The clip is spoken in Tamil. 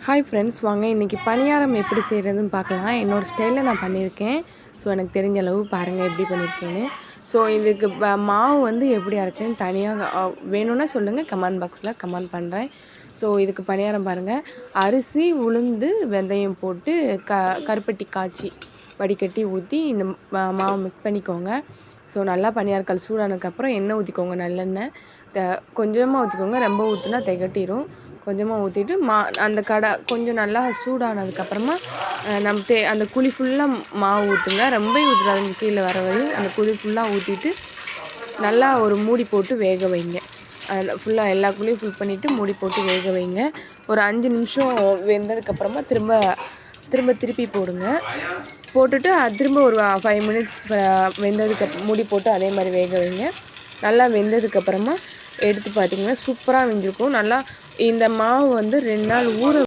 ஹாய் ஃப்ரெண்ட்ஸ், வாங்க இன்றைக்கி பணியாரம் எப்படி செய்கிறதுன்னு பார்க்கலாம். என்னோடய ஸ்டைலில் நான் பண்ணியிருக்கேன். ஸோ எனக்கு தெரிஞ்ச அளவு பாருங்கள் எப்படி பண்ணியிருக்கேன்னு. ஸோ இதுக்கு மாவு வந்து எப்படி அரைச்சேன்னு தனியாக வேணும்னா சொல்லுங்கள், கமெண்ட் பாக்ஸில் கமெண்ட் பண்ணுறேன். ஸோ இதுக்கு பணியாரம் பாருங்கள், அரிசி, உளுந்து, வெந்தயம் போட்டு கருப்பட்டி காய்ச்சி வடிகட்டி ஊற்றி இந்த மாவை மிக்ஸ் பண்ணிக்கோங்க. ஸோ நல்லா பணியாரக்கல் சூடானதுக்கப்புறம் எண்ணெய் ஊற்றிக்கோங்க, நல்லெண்ணெய் கொஞ்சமாக ஊற்றிக்கோங்க. ரொம்ப ஊற்றினா திகட்டிடும். கொஞ்சமாக ஊற்றிட்டு அந்த கொஞ்சம் நல்லா சூடானதுக்கப்புறமா அந்த குழி ஃபுல்லாக மாவு ஊற்றுங்க. ரொம்ப ஊற்றுறாங்க, கீழே வர வரையும் அந்த குழி ஃபுல்லாக ஊற்றிட்டு நல்லா ஒரு மூடி போட்டு வேக வைங்க. அதில் ஃபுல்லாக எல்லா குழியும் ஃபில் பண்ணிவிட்டு மூடி போட்டு வேக வைங்க. ஒரு 5 நிமிஷம் வெந்ததுக்கப்புறமா திருப்பி போடுங்க. போட்டுட்டு திரும்ப ஒரு 5 மினிட்ஸ் மூடி போட்டு அதே மாதிரி வேக வைங்க. நல்லா வெந்ததுக்கப்புறமா எடுத்து பார்த்திங்கன்னா சூப்பராக வெந்திருக்கும். நல்லா இந்த மாவு வந்து 2 நாள் ஊற